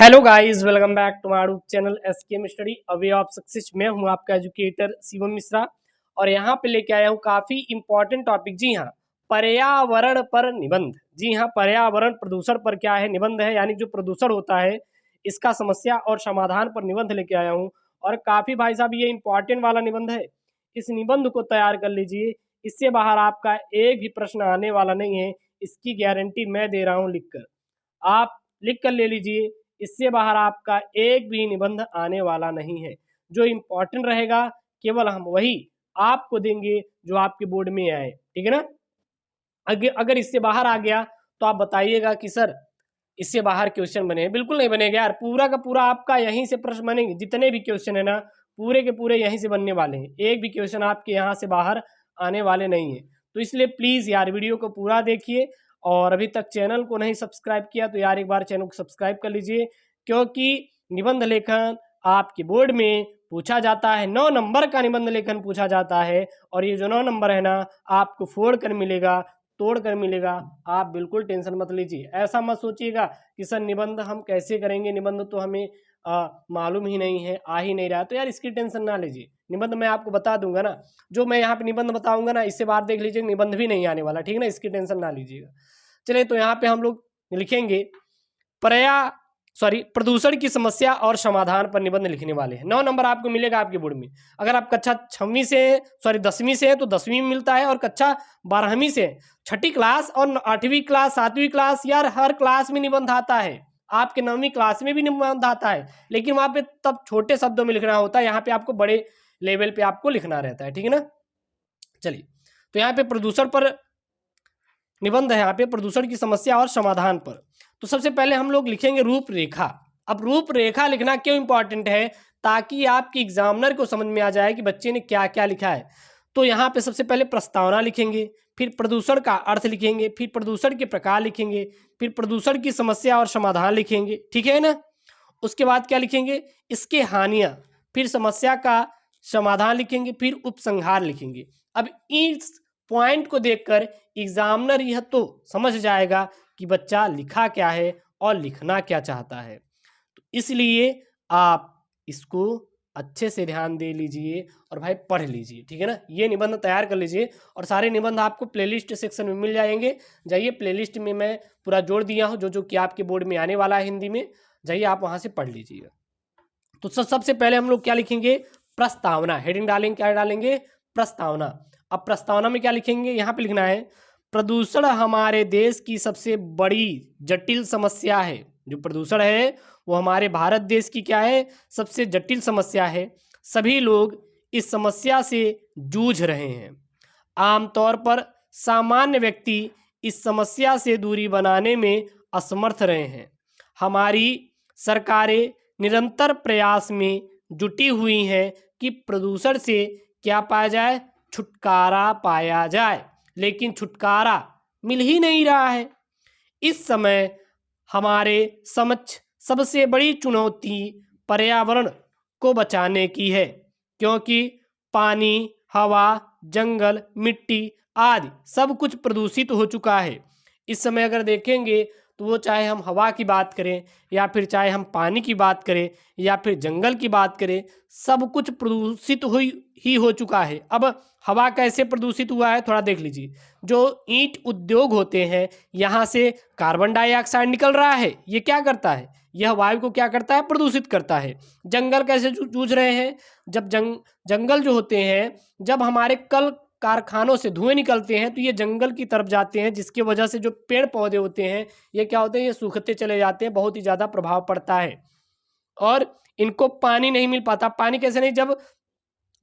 Hello guys, welcome back to my YouTube channel SKM study a way of success. मैं हूं आपका educator Shivam Mishra और यहां पे लेके आया हूं काफ़ी इंपॉर्टेंट टॉपिक। जी हां, पर्यावरण पर निबंध। जी हां, पर्यावरण प्रदूषण पर क्या है निबंध है, यानी जो प्रदूषण होता है इसका समस्या और समाधान पर निबंध लेके आया हूं। और काफ़ी भाई साहब ये इंपॉर्टेंट वाला निबंध है, इस निबंध को तैयार कर लीजिए। इससे बाहर आपका एक भी प्रश्न आने वाला नहीं है, इसकी गारंटी मैं दे रहा हूँ लिखकर। आप लिख कर ले लीजिए, इससे बाहर आपका एक भी निबंध आने वाला नहीं है। जो इम्पोर्टेंट रहेगा केवल हम वही आपको देंगे जो आपके बोर्ड में आए, ठीक है ना। अगर इससे बाहर आ गया तो आप बताइएगा कि सर इससे बाहर क्वेश्चन बने। बिल्कुल नहीं बनेगा यार, पूरा का पूरा आपका यहीं से प्रश्न बनेंगे। जितने भी क्वेश्चन है ना, पूरे के पूरे यहीं से बनने वाले हैं। एक भी क्वेश्चन आपके यहाँ से बाहर आने वाले नहीं है। तो इसलिए प्लीज़ यार वीडियो को पूरा देखिए, और अभी तक चैनल को नहीं सब्सक्राइब किया तो यार एक बार चैनल को सब्सक्राइब कर लीजिए, क्योंकि निबंध लेखन आपके बोर्ड में पूछा जाता है। 9 नंबर का निबंध लेखन पूछा जाता है, और ये जो 9 नंबर है ना, आपको फोड़ कर मिलेगा, तोड़ कर मिलेगा। आप बिल्कुल टेंशन मत लीजिए। ऐसा मत सोचिएगा कि सर निबंध हम कैसे करेंगे, निबंध तो हमें मालूम ही नहीं है, आ ही नहीं रहा। तो यार इसकी टेंशन ना लीजिए, निबंध मैं आपको बता दूंगा ना। जो मैं यहाँ पे निबंध बताऊंगा ना, इससे बात देख लीजिए, निबंध भी नहीं आने वाला, ठीक है ना। इसकी टेंशन ना लीजिएगा। चलिए, तो यहाँ पे हम लोग लिखेंगे प्रदूषण की समस्या और समाधान पर निबंध लिखने वाले हैं। 9 नंबर आपको मिलेगा आपके बोर्ड में। अगर आप कक्षा 6वीं से 10वीं से है तो 10वीं में मिलता है, और कक्षा 12वीं से 6ठी क्लास और 8वीं क्लास 7वीं क्लास, यार हर क्लास में निबंध आता है। आपके 9वीं क्लास में भी निबंध आता है, लेकिन वहाँ पे तब छोटे शब्दों में लिखना होता है, यहाँ पे आपको बड़े लेवल पे आपको लिखना रहता है, ठीक है ना। चलिए, तो यहाँ पे प्रदूषण पर निबंध है, यहाँ पे प्रदूषण की समस्या और समाधान पर। तो सबसे पहले हम लोग लिखेंगे रूपरेखा। अब रूपरेखा लिखना क्यों इंपॉर्टेंट है, ताकि आपकी एग्जामिनर को समझ में आ जाए कि बच्चे ने क्या क्या लिखा है। तो यहाँ पे सबसे पहले प्रस्तावना लिखेंगे, फिर प्रदूषण का अर्थ लिखेंगे, फिर प्रदूषण के प्रकार लिखेंगे, फिर प्रदूषण की समस्या और समाधान लिखेंगे, ठीक है ना। उसके बाद क्या लिखेंगे, इसके हानियाँ, फिर समस्या का समाधान लिखेंगे, फिर उपसंहार लिखेंगे। अब इस पॉइंट को देखकर एग्जामिनर यह तो समझ जाएगा कि बच्चा लिखा क्या है और लिखना क्या चाहता है। तो इसलिए आप इसको अच्छे से ध्यान दे लीजिए और भाई पढ़ लीजिए, ठीक है ना। ये निबंध तैयार कर लीजिए, और सारे निबंध आपको प्लेलिस्ट सेक्शन में मिल जाएंगे। जाइए, प्लेलिस्ट में मैं पूरा जोड़ दिया हूँ, जो जो कि आपके बोर्ड में आने वाला है हिंदी में। जाइए आप वहाँ से पढ़ लीजिएगा। तो सबसे पहले हम लोग क्या लिखेंगे, प्रस्तावना। हेडिंग डालेंगे, क्या डालेंगे, प्रस्तावना। अब प्रस्तावना में क्या लिखेंगे, यहाँ पे लिखना है, प्रदूषण हमारे देश की सबसे बड़ी जटिल समस्या है। जो प्रदूषण है वो हमारे भारत देश की क्या है, सबसे जटिल समस्या है। सभी लोग इस समस्या से जूझ रहे हैं। आमतौर पर सामान्य व्यक्ति इस समस्या से दूरी बनाने में असमर्थ रहे हैं। हमारी सरकारें निरंतर प्रयास में जुटी हुई हैं कि प्रदूषण से क्या पाया जाए, छुटकारा पाया जाए, लेकिन छुटकारा मिल ही नहीं रहा है। इस समय हमारे समक्ष सबसे बड़ी चुनौती पर्यावरण को बचाने की है, क्योंकि पानी, हवा, जंगल, मिट्टी आदि सब कुछ प्रदूषित हो चुका है। इस समय अगर देखेंगे तो वो चाहे हम हवा की बात करें, या फिर चाहे हम पानी की बात करें, या फिर जंगल की बात करें, सब कुछ प्रदूषित ही हो चुका है। अब हवा कैसे प्रदूषित हुआ है, थोड़ा देख लीजिए। जो ईंट उद्योग होते हैं, यहाँ से कार्बन डाइऑक्साइड निकल रहा है। ये क्या करता है, यह वायु को क्या करता है, प्रदूषित करता है। जंगल कैसे जूझ रहे हैं, जब जंगल जो होते हैं, जब हमारे कल कारखानों से धुएं निकलते हैं तो ये जंगल की तरफ जाते हैं, जिसकी वजह से जो पेड़ पौधे होते हैं ये क्या होते हैं, ये सूखते चले जाते हैं। बहुत ही ज़्यादा प्रभाव पड़ता है, और इनको पानी नहीं मिल पाता। पानी कैसे नहीं, जब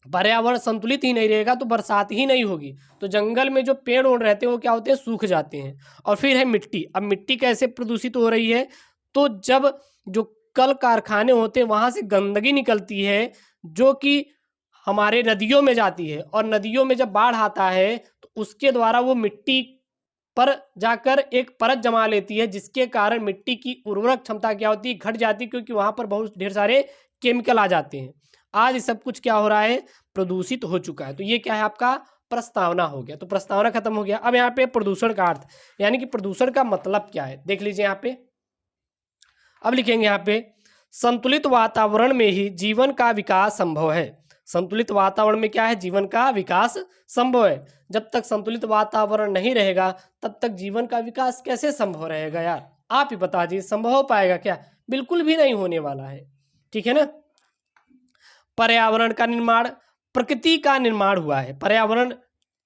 पर्यावरण संतुलित ही नहीं रहेगा तो बरसात ही नहीं होगी। तो जंगल में जो पेड़ ओड़ रहते हैं वो क्या होते हैं, सूख जाते हैं। और फिर है मिट्टी। अब मिट्टी कैसे प्रदूषित हो रही है, तो जब जो कल कारखाने होते हैं वहाँ से गंदगी निकलती है, जो कि हमारे नदियों में जाती है, और नदियों में जब बाढ़ आता है तो उसके द्वारा वो मिट्टी पर जाकर एक परत जमा लेती है, जिसके कारण मिट्टी की उर्वरक क्षमता क्या होती है, घट जाती है, क्योंकि वहाँ पर बहुत ढेर सारे केमिकल आ जाते हैं। आज ये सब कुछ क्या हो रहा है, प्रदूषित हो चुका है। तो ये क्या है, आपका प्रस्तावना हो गया। तो प्रस्तावना खत्म हो गया। अब यहाँ पे प्रदूषण का अर्थ, यानी कि प्रदूषण का मतलब क्या है, देख लीजिए यहाँ पे। अब लिखेंगे यहाँ पे, संतुलित वातावरण में ही जीवन का विकास संभव है। संतुलित वातावरण में क्या है? जीवन का विकास संभव है। जब तक संतुलित वातावरण नहीं रहेगा तब तक जीवन का विकास कैसे संभव रहेगा यार? आप ही बता दीजिए, संभव हो पाएगा क्या? बिल्कुल भी नहीं होने वाला है। ठीक है ना। पर्यावरण का निर्माण प्रकृति का निर्माण हुआ है। पर्यावरण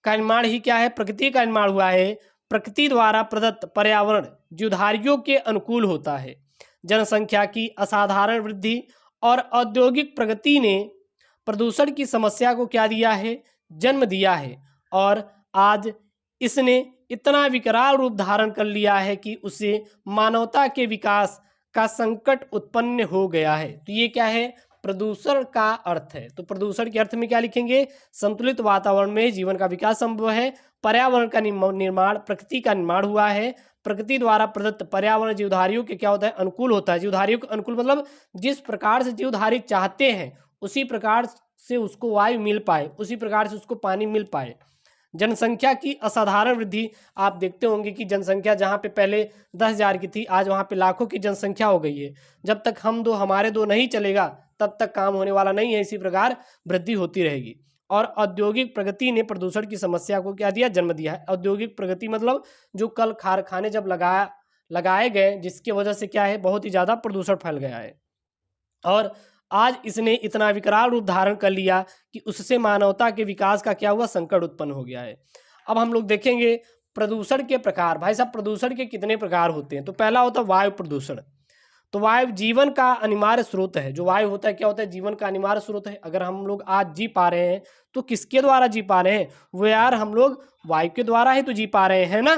का निर्माण ही क्या है? प्रकृति का निर्माण हुआ है। प्रकृति द्वारा प्रदत्त पर्यावरण जीवधारियों के अनुकूल होता है। जनसंख्या की असाधारण वृद्धि और औद्योगिक प्रगति ने प्रदूषण की समस्या को क्या दिया है? जन्म दिया है। और आज इसने इतना विकराल रूप धारण कर लिया है कि उससे मानवता के विकास का संकट उत्पन्न हो गया है। तो ये क्या है? प्रदूषण का अर्थ है। तो प्रदूषण के अर्थ में क्या लिखेंगे? संतुलित वातावरण में जीवन का विकास संभव है। पर्यावरण का निर्माण प्रकृति का निर्माण हुआ है। प्रकृति द्वारा प्रदत्त पर्यावरण जीवधारियों के क्या होता है? अनुकूल होता है। जीवधारियों के अनुकूल मतलब जिस प्रकार से जीवधारी चाहते हैं उसी प्रकार से उसको वायु मिल पाए, उसी प्रकार से उसको पानी मिल पाए। जनसंख्या की असाधारण वृद्धि, आप देखते होंगे कि जनसंख्या जहाँ पे पहले 10,000 की थी आज वहाँ पे लाखों की जनसंख्या हो गई है। जब तक हम दो हमारे दो नहीं चलेगा तब तक काम होने वाला नहीं है। इसी प्रकार वृद्धि होती रहेगी। और औद्योगिक प्रगति ने प्रदूषण की समस्या को क्या दिया? जन्म दिया है। औद्योगिक प्रगति मतलब जो कल कारखाने जब लगाए गए जिसकी वजह से क्या है? बहुत ही ज़्यादा प्रदूषण फैल गया है। और आज इसने इतना विकराल रूप धारण कर लिया कि उससे मानवता के विकास का क्या हुआ? संकट उत्पन्न हो गया है। अब हम लोग देखेंगे प्रदूषण के प्रकार। भाई साहब, प्रदूषण के कितने प्रकार होते हैं? तो पहला होता है वायु प्रदूषण। तो वायु जीवन का अनिवार्य स्रोत है। जो वायु होता है क्या होता है? जीवन का अनिवार्य स्रोत है। अगर हम लोग आज जी पा रहे हैं तो किसके द्वारा जी पा रहे हैं? वो यार हम लोग वायु के द्वारा ही तो जी पा रहे हैं ना।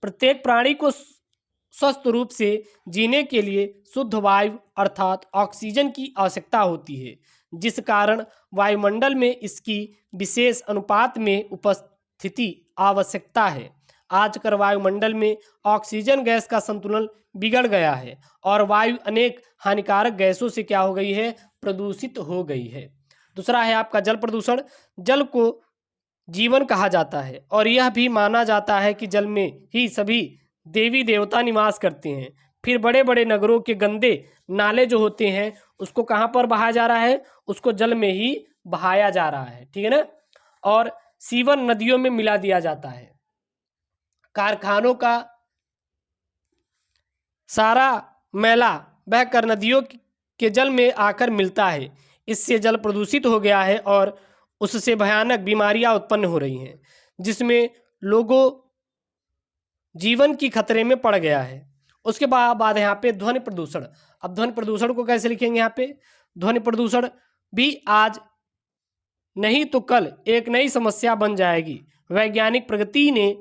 प्रत्येक प्राणी को स्वस्थ रूप से जीने के लिए शुद्ध वायु अर्थात ऑक्सीजन की आवश्यकता होती है, जिस कारण वायुमंडल में इसकी विशेष अनुपात में उपस्थिति आवश्यकता है। आजकल वायुमंडल में ऑक्सीजन गैस का संतुलन बिगड़ गया है और वायु अनेक हानिकारक गैसों से क्या हो गई है? प्रदूषित हो गई है। दूसरा है आपका जल प्रदूषण। जल को जीवन कहा जाता है और यह भी माना जाता है कि जल में ही सभी देवी देवता निवास करते हैं। फिर बड़े बड़े नगरों के गंदे नाले जो होते हैं उसको कहाँ पर बहाया जा रहा है? उसको जल में ही बहाया जा रहा है। ठीक है ना। और सीवर नदियों में मिला दिया जाता है। कारखानों का सारा मैला बहकर नदियों के जल में आकर मिलता है। इससे जल प्रदूषित हो गया है और उससे भयानक बीमारियां उत्पन्न हो रही हैं, जिसमें लोगों जीवन की खतरे में पड़ गया है। उसके बाद यहाँ पे ध्वनि प्रदूषण। अब ध्वनि प्रदूषण को कैसे लिखेंगे? यहाँ पे ध्वनि प्रदूषण भी आज नहीं तो कल एक नई समस्या बन जाएगी। वैज्ञानिक प्रगति ने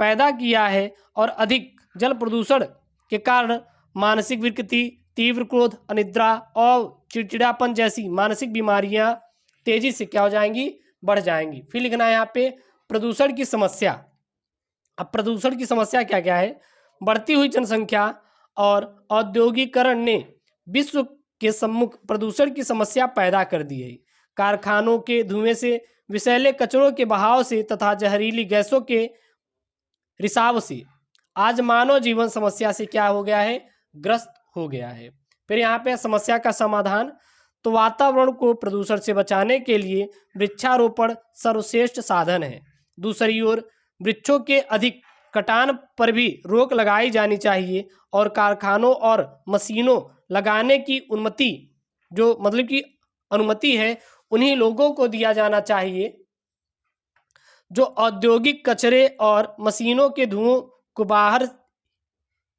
पैदा किया है और अधिक जल प्रदूषण के कारण मानसिक विकृति, तीव्र क्रोध, अनिद्रा और चिड़चिड़ापन जैसी मानसिक बीमारियां तेजी से क्या हो जाएंगी? बढ़ जाएंगी। फिर लिखना है यहाँ पे प्रदूषण की समस्या। अब प्रदूषण की समस्या क्या क्या है? बढ़ती हुई जनसंख्या और औद्योगिकरण ने विश्व के सम्मुख प्रदूषण की समस्या पैदा कर दी है। कारखानों के धुएं से, विषैले कचरों के बहाव से तथा जहरीली गैसों के रिसाव से आज मानव जीवन समस्या से क्या हो गया है? ग्रस्त हो गया है। फिर यहाँ पे समस्या का समाधान। तो वातावरण को प्रदूषण से बचाने के लिए वृक्षारोपण सर्वश्रेष्ठ साधन है। दूसरी ओर वृक्षों के अधिक कटान पर भी रोक लगाई जानी चाहिए और कारखानों और मशीनों लगाने की अनुमति, जो मतलब की अनुमति है, उन्हीं लोगों को दिया जाना चाहिए जो औद्योगिक कचरे और मशीनों के धुओं को बाहर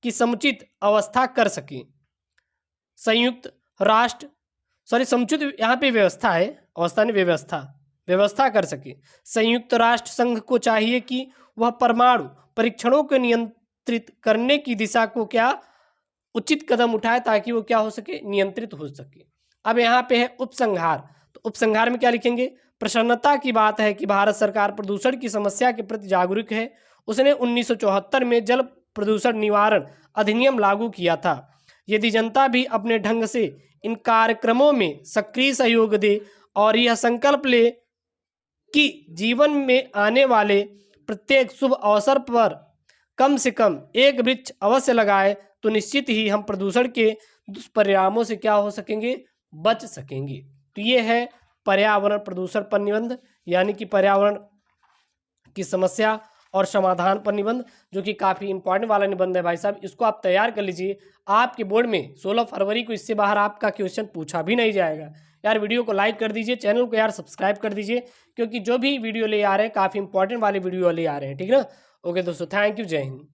की समुचित अवस्था कर सकें। समुचित यहाँ पे व्यवस्था है, अवस्था नहीं व्यवस्था कर सके। संयुक्त राष्ट्र संघ को चाहिए कि वह परमाणु परीक्षणों को नियंत्रित करने की दिशा को क्या उचित कदम उठाए ताकि वो क्या हो सके? नियंत्रित हो सके। अब यहाँ पे है उपसंहार। तो उपसंहार में क्या लिखेंगे? प्रसन्नता की बात है कि भारत सरकार प्रदूषण की समस्या के प्रति जागरूक है। उसने 1974 में जल प्रदूषण निवारण अधिनियम लागू किया था। यदि जनता भी अपने ढंग से इन कार्यक्रमों में सक्रिय सहयोग दे और यह संकल्प ले कि जीवन में आने वाले प्रत्येक शुभ अवसर पर कम से कम एक वृक्ष अवश्य लगाए, तो निश्चित ही हम प्रदूषण के दुष्परिणामों से क्या हो सकेंगे, बच सकेंगे। तो ये है पर्यावरण प्रदूषण पर निबंध, यानी कि पर्यावरण की समस्या और समाधान पर निबंध, जो कि काफ़ी इंपॉर्टेंट वाला निबंध है भाई साहब। इसको आप तैयार कर लीजिए, आपके बोर्ड में 16 फरवरी को इससे बाहर आपका क्वेश्चन पूछा भी नहीं जाएगा। यार वीडियो को लाइक कर दीजिए, चैनल को यार सब्सक्राइब कर दीजिए, क्योंकि जो भी वीडियो ले आ रहे हैं काफ़ी इंपॉर्टेंट वाले वीडियो ले आ रहे हैं, ठीक है ना। ओके दोस्तों, थैंक यू, जय हिंद।